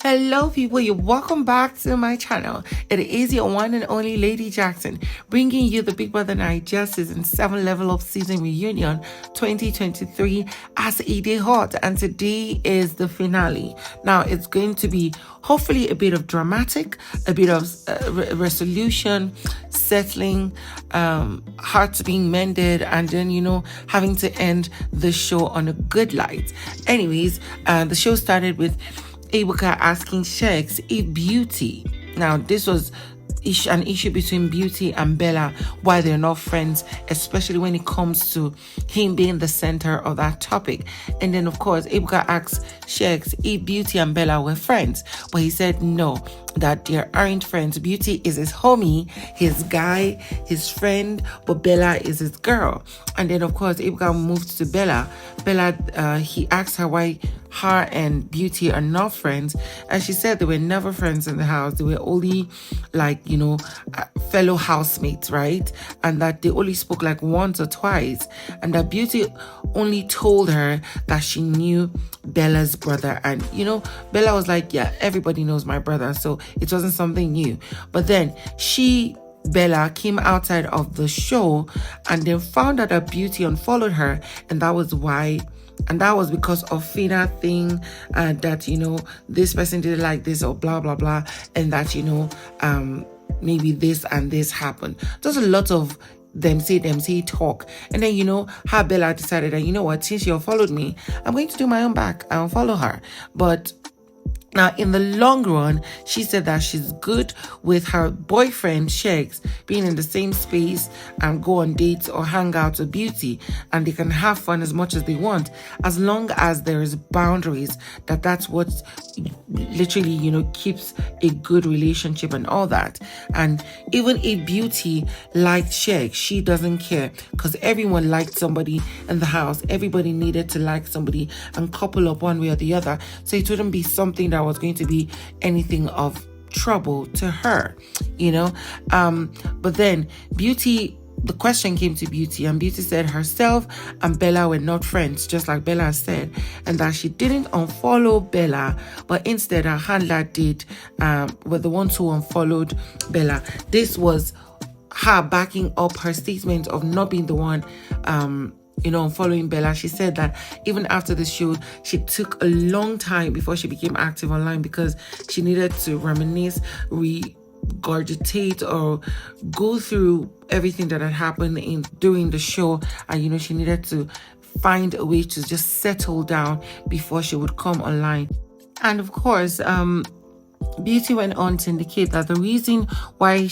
Hello people, you're welcome back to my channel. It is your one and only Lady Jackson, bringing you the Big Brother Naija Season 7 Level Up Season Reunion 2023 as a day hot, and today is the finale. Now it's going to be hopefully a bit of dramatic, a bit of resolution, settling, hearts being mended, and then having to end the show on a good light. Anyways, the show started with Ebuka asking sheggz if Beauty, now this was an issue between Beauty and Bella, why they're not friends, especially when it comes to him being the center of that topic. And then of course Ebuka asked sheggz if Beauty and Bella were friends, but he said no, that they aren't friends. Beauty is his homie, his guy, his friend, but Bella is his girl. And then of course Ebuka moved to Bella. He asked her why her and Beauty are not friends, and she said they were never friends in the house. They were only like fellow housemates, right? And that they only spoke like once or twice, and that Beauty only told her that she knew Bella's brother. And Bella was like, yeah, everybody knows my brother, so it wasn't something new. But then Bella came outside of the show and then found out that Beauty unfollowed her, and that was why. And that was because of phyna thing, that this person didn't like this or blah blah blah, and that maybe this and this happened. Just a lot of them say talk. And then how Bella decided that what, since she unfollowed me, I'm going to do my own back. I unfollow her. But now, in the long run, she said that she's good with her boyfriend, sheggz, being in the same space and go on dates or hang out with Beauty, and they can have fun as much as they want, as long as there is boundaries, that's what literally, keeps a good relationship and all that. And even if Beauty liked sheggz, she doesn't care, because everyone liked somebody in the house. Everybody needed to like somebody and couple up one way or the other. So it wouldn't be something that was going to be anything of trouble to her, but then Beauty, the question came to Beauty, and Beauty said herself and Bella were not friends, just like Bella said, and that she didn't unfollow Bella, but instead her handler did, were the ones who unfollowed Bella. This was her backing up her statement of not being the one following Bella. She said that even after the show, she took a long time before she became active online, because she needed to reminisce, regurgitate, or go through everything that had happened during the show. And she needed to find a way to just settle down before she would come online. And of course, Beauty went on to indicate that the reason why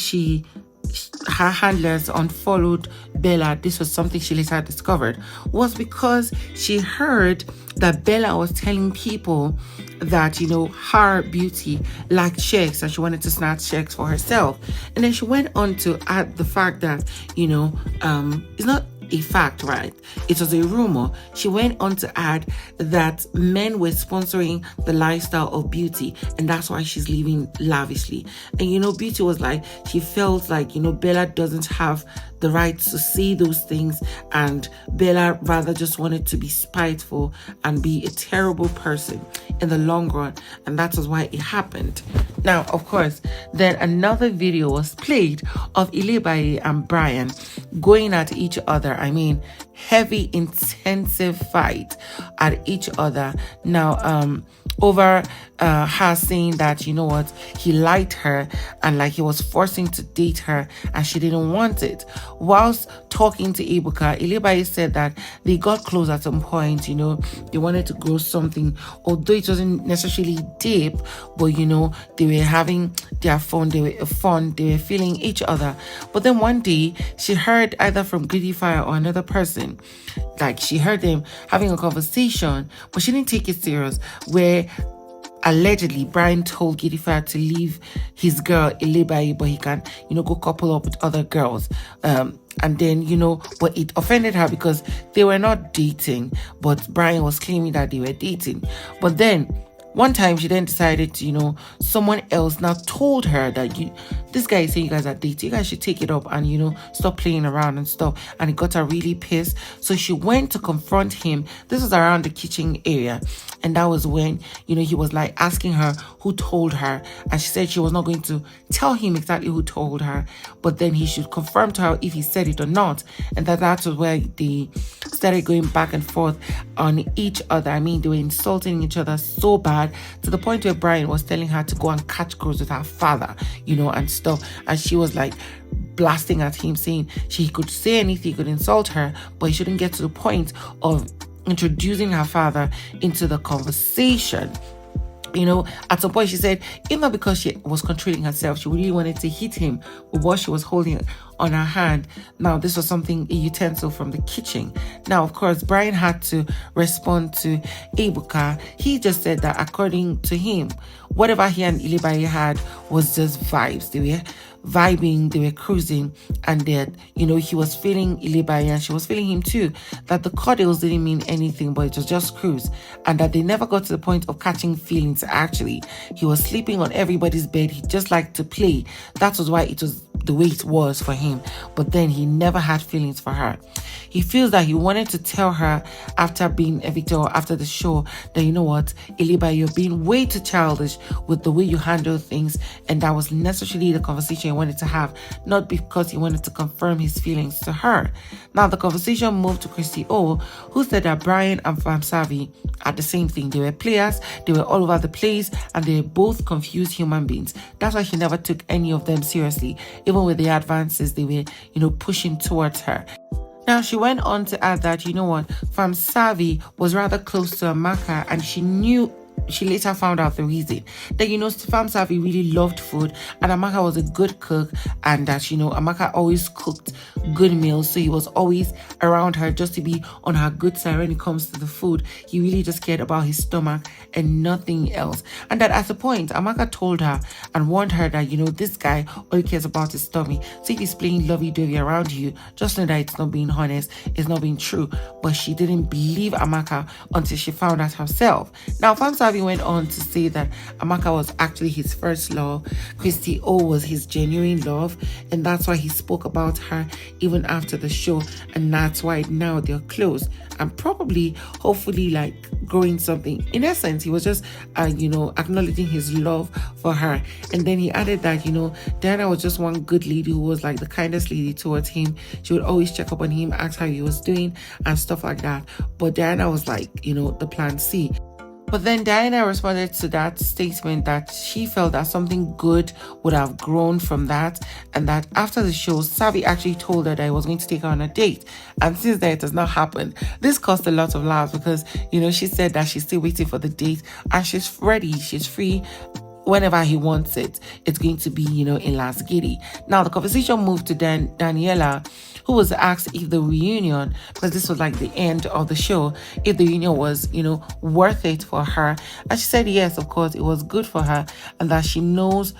her handlers unfollowed Bella, this was something she later discovered, was because she heard that Bella was telling people that her Beauty liked sheggz and she wanted to snatch sheggz for herself. And then she went on to add the fact that it's not a fact, right? It was a rumor. She went on to add that men were sponsoring the lifestyle of Beauty, and that's why she's living lavishly. And Beauty was like, she felt like Bella doesn't have the right to say those things, and Bella rather just wanted to be spiteful and be a terrible person in the long run, and that was why it happened. Now, of course, then another video was played of Ilebaye and Bryann going at each other. I mean, heavy, intensive fight at each other. Now, over her saying that, he liked her and like he was forcing to date her and she didn't want it. Whilst talking to Ebuka, Ilebaye said that they got close at some point, they wanted to grow something, although it wasn't necessarily deep, but they were having their fun, they were feeling each other. But then one day she heard either from Goodifier or another person, like she heard them having a conversation, but she didn't take it serious, where allegedly Bryan told Goodifier to leave his girl Ilebaye, but he can go couple up with other girls, and then but it offended her because they were not dating, but Bryan was claiming that they were dating. But then One time she then decided to, someone else now told her that this guy is saying you guys are dating, you guys should take it up and, stop playing around and stuff. And it got her really pissed. So she went to confront him. This was around the kitchen area. And that was when, he was like asking her who told her. And she said she was not going to tell him exactly who told her, but then he should confirm to her if he said it or not. And that was where they started going back and forth on each other. I mean, they were insulting each other so bad, to the point where Bryan was telling her to go and catch crows with her father, and stuff. And she was like blasting at him, saying she could say anything, he could insult her, but he shouldn't get to the point of introducing her father into the conversation. At some point she said, even not because she was controlling herself, she really wanted to hit him with what she was holding on her hand. Now, this was a utensil from the kitchen. Now, of course, Bryan had to respond to Ebuka. He just said that according to him, whatever he and Ilebaye had was just vibes. They were vibing, they were cruising, and that, he was feeling Ilebaye and she was feeling him too. That the cuddles didn't mean anything, but it was just cruise, and that they never got to the point of catching feelings. Actually, he was sleeping on everybody's bed. He just liked to play. That was why it was the way it was for him, but then he never had feelings for her. He feels that he wanted to tell her after being evicted or after the show that, you know what, Ilebaye, you're being way too childish with the way you handle things, and that was necessarily the conversation he wanted to have, not because he wanted to confirm his feelings to her. Now the conversation moved to Christy O, who said that Bryan and pharmsavy are the same thing. They were players, they were all over the place, and they were both confused human beings. That's why she never took any of them seriously, even with the advances they were, pushing towards her. Now, she went on to add that, pharmsavy was rather close to Amaka, and she later found out the reason that, pharmsavy really loved food, and Amaka was a good cook, and that, Amaka always cooked good meals, so he was always around her just to be on her good side when it comes to the food. He really just cared about his stomach and nothing else. And that at the point, Amaka told her and warned her that, this guy only cares about his tummy. So if he's playing lovey-dovey around you, just know that it's not being honest, it's not being true. But she didn't believe Amaka until she found out herself. Now, pharmsavy went on to say that Amaka was actually his first love, Christy O was his genuine love, and that's why he spoke about her even after the show, and that's why now they're close and probably, hopefully, like growing something. In essence, he was just, acknowledging his love for her. And then he added that, Diana was just one good lady who was like the kindest lady towards him. She would always check up on him, ask how he was doing and stuff like that. But Diana was like, the plan C. But then Diana responded to that statement that she felt that something good would have grown from that, and that after the show, Savvy actually told her that he was going to take her on a date. And since then, it has not happened. This caused a lot of laughs because, she said that she's still waiting for the date and she's ready, she's free. Whenever he wants it, it's going to be, in Las Giddy. Now, the conversation moved to Daniela, who was asked if the reunion, because this was like the end of the show, if the reunion was, worth it for her. And she said, yes, of course, it was good for her, and that she knows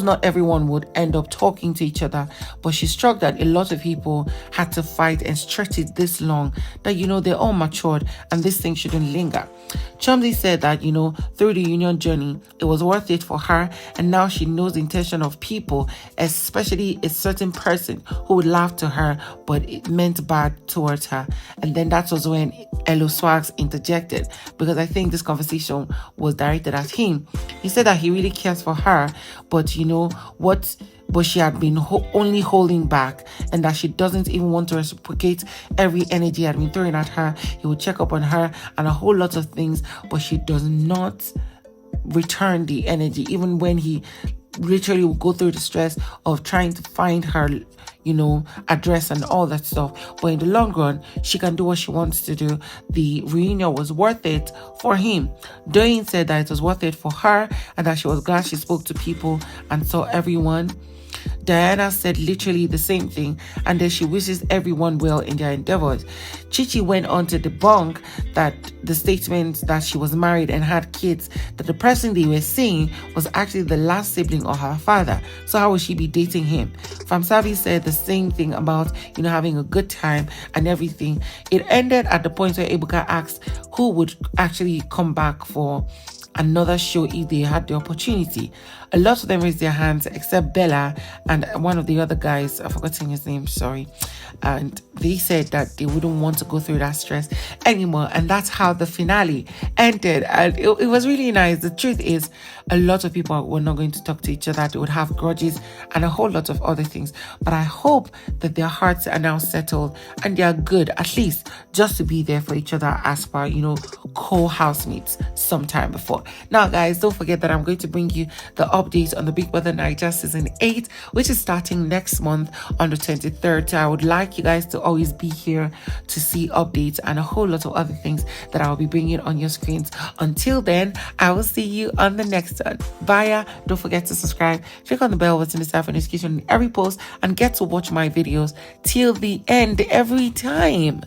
not everyone would end up talking to each other, but she's struck that a lot of people had to fight and stretch it this long, that, they're all matured and this thing shouldn't linger. Chumley said that, through the union journey, it was worth it for her, and now she knows the intention of people, especially a certain person who would laugh to her, but it meant bad towards her. And then that was when eloswags interjected, because I think this conversation was directed at him. He said that he really cares for her, but but she had been only holding back, and that she doesn't even want to reciprocate every energy had been thrown at her. He would check up on her and a whole lot of things, but she does not return the energy, even when he literally will go through the stress of trying to find her, address and all that stuff. But in the long run, she can do what she wants to do. The reunion was worth it for him. Doyin said that it was worth it for her, and that she was glad she spoke to people and saw everyone. Diana said literally the same thing, and then she wishes everyone well in their endeavors. Chichi went on to debunk that the statement that she was married and had kids, that the person they were seeing was actually the last sibling of her father. So how would she be dating him? Pharmsavy said the same thing about, having a good time and everything. It ended at the point where Ebuka asked who would actually come back for another show if they had the opportunity. A lot of them raised their hands except Bella and one of the other guys, I've forgotten his name, sorry. And they said that they wouldn't want to go through that stress anymore. And that's how the finale ended. And it was really nice. The truth is, a lot of people were not going to talk to each other. They would have grudges and a whole lot of other things. But I hope that their hearts are now settled and they are good, at least just to be there for each other as per, co-housemates sometime before. Now, guys, don't forget that I'm going to bring you the updates on the Big Brother Naija season 8, which is starting next month on the 23rd. So I would like you guys to always be here to see updates and a whole lot of other things that I'll be bringing on your screens. Until then, I will see you on the next one. Bye. Don't forget to subscribe, click on the bell button to start for notification on every post, and get to watch my videos till the end every time.